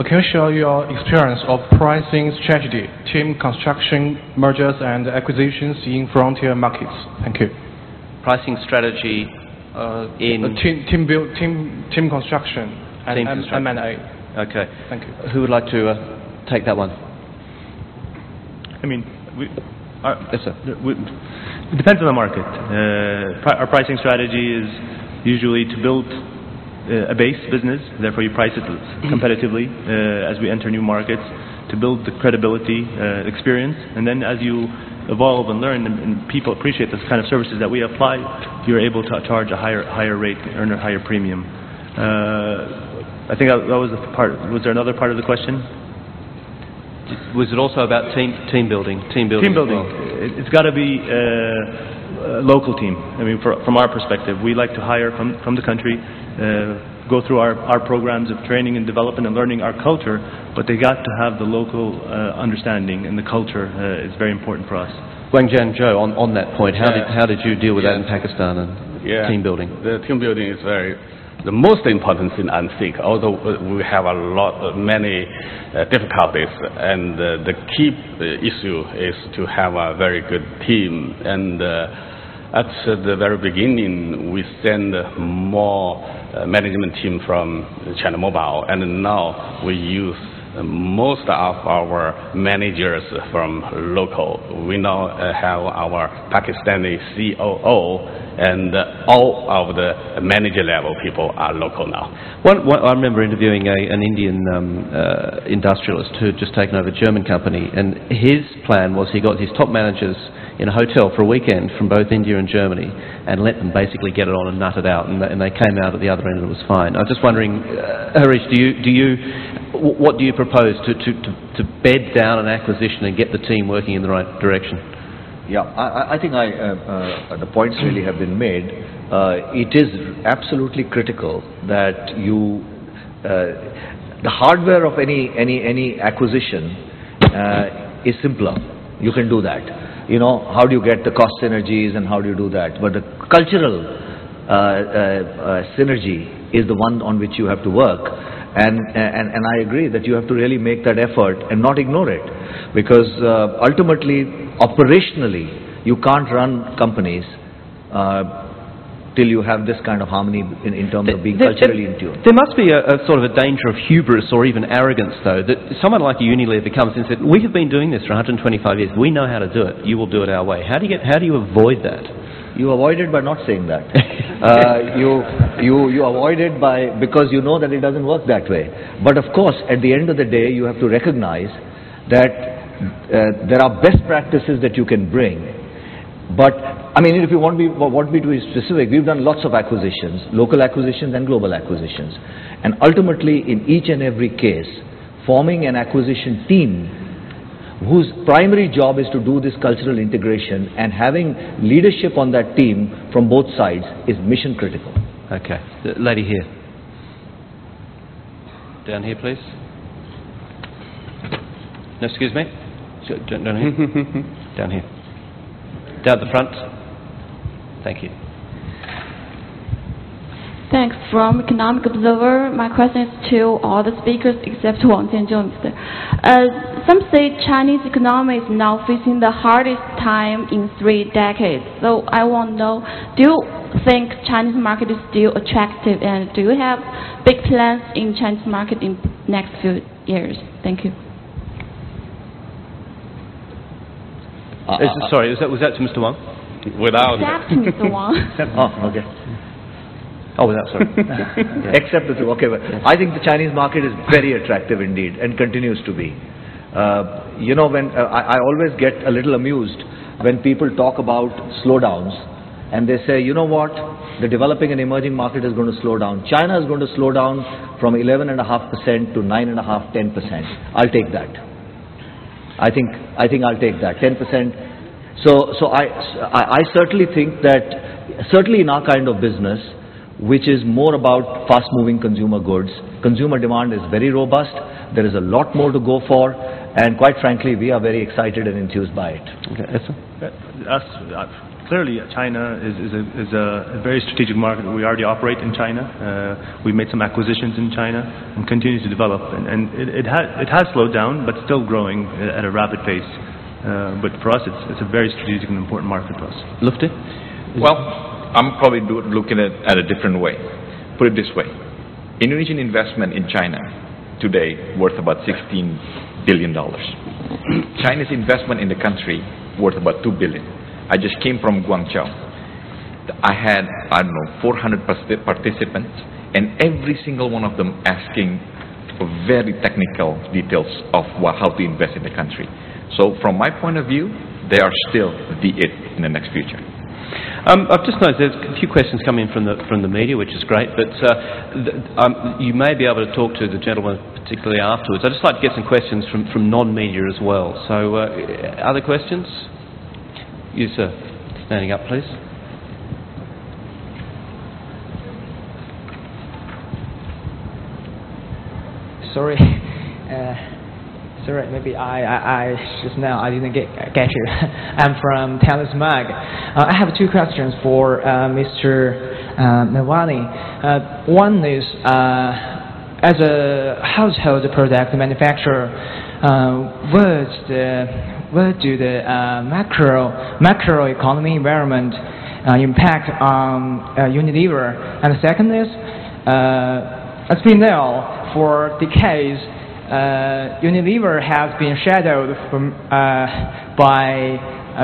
Can you share your experience of pricing strategy, team construction, mergers and acquisitions in frontier markets? Thank you. Pricing strategy in team construction and M&A. Okay. Thank you. Who would like to take that one? I mean, Essa. It depends on the market. Our pricing strategy is usually to build a base business, therefore you price it competitively as we enter new markets, to build the credibility, experience, and then as you evolve and learn and people appreciate the kind of services that we apply, you're able to charge a higher rate, earn a higher premium. I think that was the part. Was there another part of the question? Was it also about team building? Team building. Well. It's got to be a local team. I mean, from our perspective, we like to hire from the country, go through our programs of training and development and learning our culture, but they got to have the local understanding, and the culture is very important for us. Wang Jianzhou, on that point, how did you deal with that in Pakistan and team building? The team building is the most important thing, I think, although we have many difficulties, and the key issue is to have a very good team. And at the very beginning, we send more management team from China Mobile, and now we use most of our managers from local. We now have our Pakistani COO, and all of the manager level people are local now. I remember interviewing an Indian industrialist who had just taken over a German company, and his plan was he got his top managers in a hotel for a weekend from both India and Germany and let them basically get it on and nut it out, and they came out at the other end and it was fine. I was just wondering, Harish, what do you propose to bed down an acquisition and get the team working in the right direction? Yeah, I think the points really have been made. It is absolutely critical that the hardware of any acquisition is simpler. You can do that. You know, how do you get the cost synergies and how do you do that? But the cultural synergy is the one on which you have to work. And I agree that you have to really make that effort and not ignore it, because ultimately, operationally, you can't run companies till you have this kind of harmony in terms of being culturally in tune. There must be a sort of a danger of hubris or even arrogance, though, that someone like a Unilever comes and says, "We have been doing this for 125 years. We know how to do it. You will do it our way." How do you avoid that? You avoid it by not saying that. You avoid it because you know that it doesn't work that way. But of course, at the end of the day, you have to recognize that there are best practices that you can bring. But I mean, if you want me to be specific, we've done lots of acquisitions, local acquisitions and global acquisitions, and ultimately, in each and every case, forming an acquisition team whose primary job is to do this cultural integration, and having leadership on that team from both sides is mission critical. Okay. The lady here. Down here, please. No, excuse me. Down here. Down here. Down at the front. Thank you. Thanks. From Economic Observer, my question is to all the speakers except Wang Jianzhou. Some say Chinese economy is now facing the hardest time in 3 decades. So I want to know, do you think Chinese market is still attractive, and do you have big plans in Chinese market in next few years? Thank you. Sorry, was that to Mr. Wang? Without except Mr. Wang. Oh, okay. Oh, without, sorry. Except the two. Okay, but I think the Chinese market is very attractive indeed and continues to be. You know, when I always get a little amused when people talk about slowdowns and they say, you know what, the developing and emerging market is going to slow down. China is going to slow down from 11.5% to 9.5%, 10%. I'll take that. I think I'll take that, 10%. So I certainly think that, certainly in our kind of business, which is more about fast-moving consumer goods, consumer demand is very robust. There is a lot more to go for, and quite frankly, we are very excited and enthused by it. Okay, Essa? clearly, China is a very strategic market. We already operate in China. We made some acquisitions in China and continue to develop. And it has slowed down, but still growing at a rapid pace. But for us, it's a very strategic and important market for us. Lutfi? Well, I'm probably looking at a different way. Put it this way. Indonesian investment in China today worth about $16 billion. China's investment in the country worth about $2 billion. I just came from Guangzhou. I had, 400 participants, and every single one of them asking for very technical details of how to invest in the country. So from my point of view, they are still the it in the next future. I've just noticed there's a few questions coming in from the media, which is great, but you may be able to talk to the gentleman particularly afterwards. I'd just like to get some questions from non-media as well. So, other questions? You, sir, standing up, please. Sorry. Sorry, maybe I just now I didn't get you. I'm from Talents Mag. I have two questions for Mr. Manwani. One is, as a household product manufacturer, what do the macro economy environment impact on Unilever? And the second is, as we know, for decades, Unilever has been shadowed by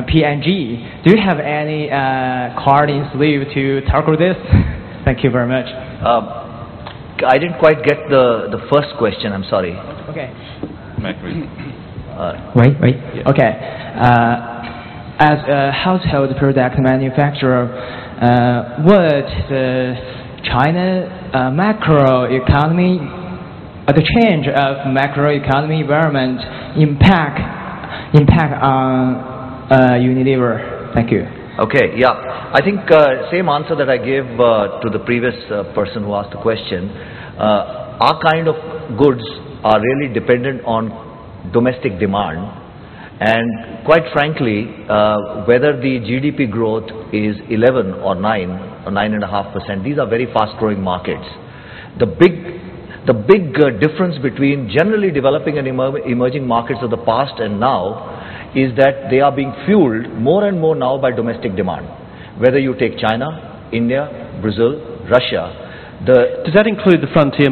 P&G. Do you have any card in sleeve to tackle this? Thank you very much. I didn't quite get the first question. I'm sorry. Okay. Wait. Yeah. Okay. As a household product manufacturer, would the China macroeconomy, the change of macroeconomy environment impact on Unilever? Thank you. Okay, yeah. I think same answer that I gave to the previous person who asked the question. Our kind of goods are really dependent on domestic demand, and quite frankly, whether the GDP growth is 11 or 9 or 9.5%, these are very fast-growing markets. The big difference between generally developing and emerging markets of the past and now is that they are being fueled more and more now by domestic demand. Whether you take China, India, Brazil, Russia. Does that include the frontier,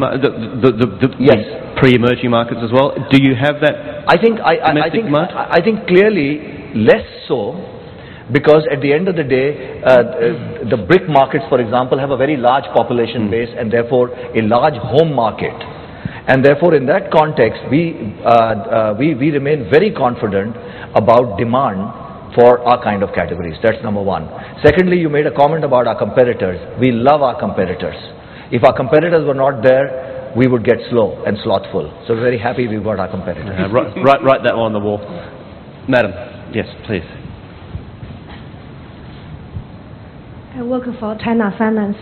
yes, pre-emerging markets as well? Do you have that? I think clearly less so, because at the end of the day, the BRIC markets, for example, have a very large population base and therefore a large home market. And therefore, in that context, we remain very confident about demand for our kind of categories. That's number one. Secondly, you made a comment about our competitors. We love our competitors. If our competitors were not there, we would get slow and slothful. So we're very happy we've got our competitors. Write that one on the wall. Madam, yes, please. I work for China Finance.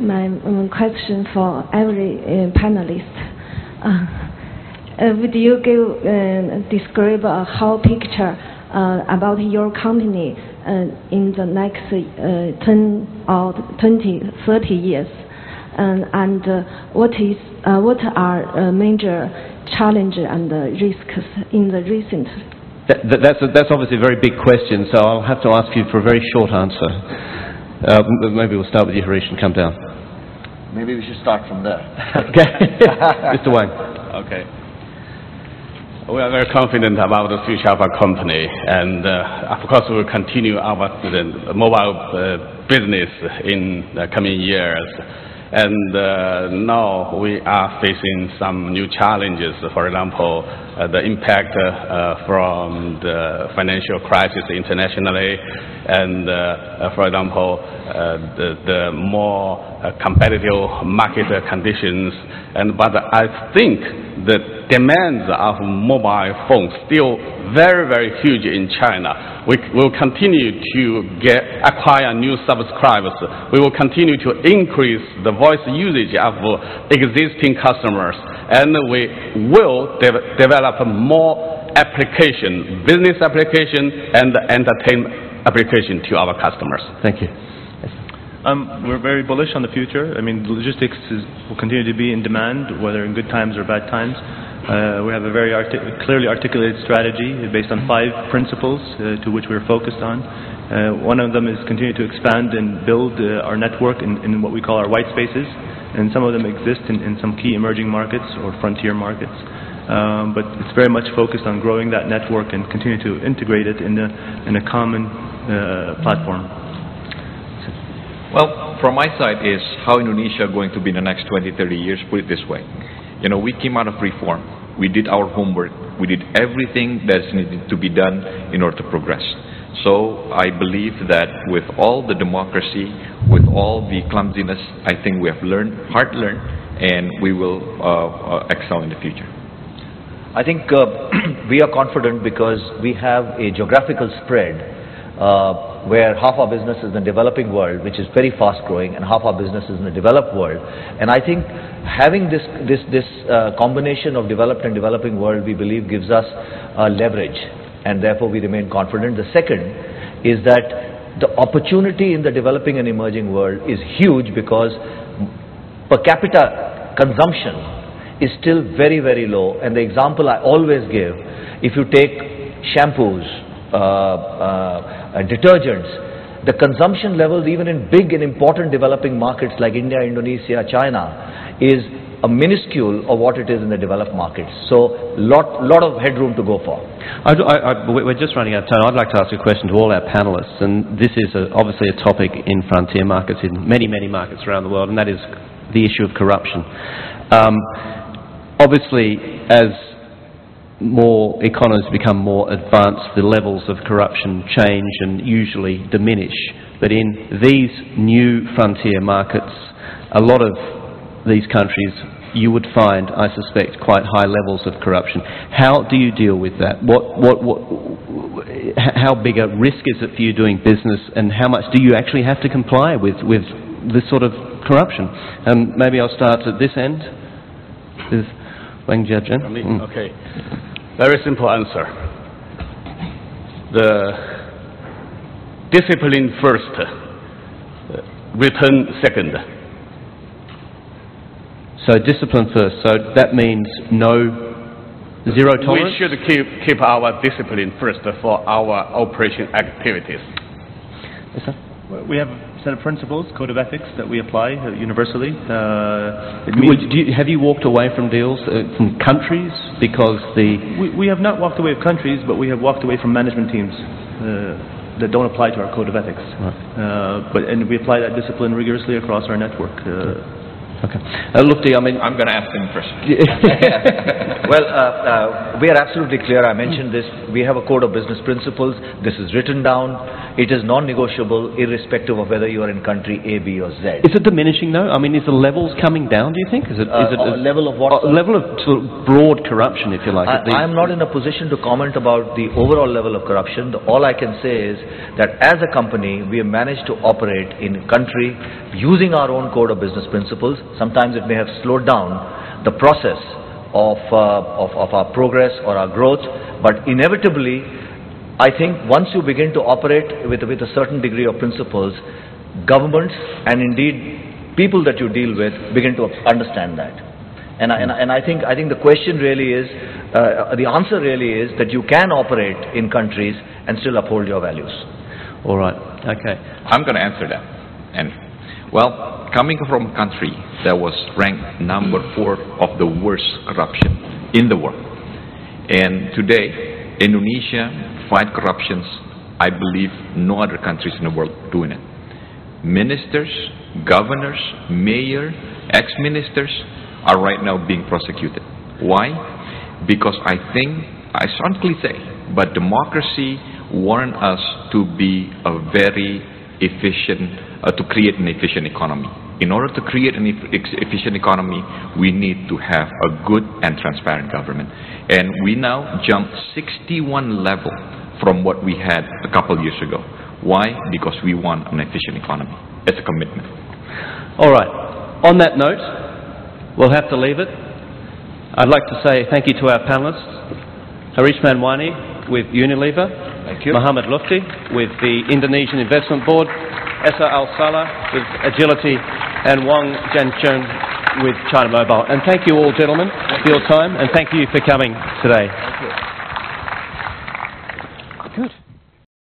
My question for every panelist. Would you describe a whole picture about your company in the next 10 or 20, 30 years? And what are major challenges and risks in the recent? That's obviously a very big question, so I'll have to ask you for a very short answer. Maybe we'll start with you, Harish, and come down. Maybe we should start from there. Okay. Mr. Wang. Okay. We are very confident about the future of our company, and of course we will continue our mobile business in the coming years. And now we are facing some new challenges. For example, the impact from the financial crisis internationally, and for example, the more competitive market conditions. But I think the demands of mobile phones still very, very huge in China. We will continue to acquire new subscribers. We will continue to increase the voice usage of existing customers, and we will develop more application, business application and entertainment application to our customers. Thank you. We're very bullish on the future. I mean, logistics will continue to be in demand, whether in good times or bad times. We have a very clearly articulated strategy based on 5 principles to which we're focused on. One of them is continue to expand and build our network in what we call our white spaces, and some of them exist in some key emerging markets or frontier markets. But it's very much focused on growing that network and continue to integrate it in a common platform. Well, from my side is how Indonesia going to be in the next 20, 30 years, put it this way. You know, we came out of reform. We did our homework. We did everything that's needed to be done in order to progress. So I believe that with all the democracy, with all the clumsiness, I think we have hard learned, and we will excel in the future. I think we are confident because we have a geographical spread where half our business is in the developing world, which is very fast growing, and half our business is in the developed world. And I think having this combination of developed and developing world, we believe gives us leverage, and therefore we remain confident. The second is that the opportunity in the developing and emerging world is huge because per capita consumption is still very, very low. And the example I always give, if you take shampoos, detergents, the consumption levels even in big and important developing markets like India, Indonesia, China is a minuscule of what it is in the developed markets. So lot of headroom to go for. We're just running out of time. I'd like to ask a question to all our panellists, and this is obviously a topic in frontier markets in many, many markets around the world, and that is the issue of corruption. Obviously, as more economies become more advanced, the levels of corruption change and usually diminish. But in these new frontier markets, a lot of these countries, you would find, I suspect, quite high levels of corruption. How do you deal with that? How big a risk is it for you doing business, and how much do you actually have to comply with this sort of corruption? And maybe I'll start at this end with Wang Jianzhou. Okay. Very simple answer. The discipline first, return second. So discipline first. So that means zero tolerance? We should keep our discipline first for our operation activities. Essa? We have a set of principles, code of ethics, that we apply universally. Have you walked away from deals, from countries, because We have not walked away from countries, but we have walked away from management teams that don't apply to our code of ethics. Right. And we apply that discipline rigorously across our network. Okay. Lutfi, I mean... I'm going to ask him first. Well, we are absolutely clear. I mentioned this. We have a code of business principles. This is written down. It is non-negotiable, irrespective of whether you are in country A, B, or Z. Is it diminishing, though? I mean, is the levels coming down, do you think? Is it a level of what? A level of sort of broad corruption, if you like. I am not in a position to comment about the overall level of corruption. All I can say is that as a company, we have managed to operate in a country using our own code of business principles. Sometimes it may have slowed down the process of our progress or our growth, but inevitably, I think once you begin to operate with a certain degree of principles, governments and indeed people that you deal with begin to understand that. And I think the question really is, the answer really is that you can operate in countries and still uphold your values. All right. Okay. I'm going to answer that. And well, coming from a country that was ranked number 4 of the worst corruption in the world, and today Indonesia fight corruptions, I believe no other countries in the world doing it. Ministers, governors, mayor, ex-ministers are right now being prosecuted. Why? Because I think, I sound cliche, but democracy warrants us to be a very efficient, to create an efficient economy. In order to create an efficient economy, we need to have a good and transparent government. And we now jumped 61 level from what we had a couple years ago. Why? Because we want an efficient economy. It's a commitment. All right. On that note, we'll have to leave it. I'd like to say thank you to our panelists, Harish Manwani with Unilever, Thank you. Mohammed Lutfi with the Indonesian Investment Board, Essa Saleh with Agility, and Wang Jianzhou with China Mobile. And thank you all, gentlemen, for your time, and thank you for coming today. Thank you.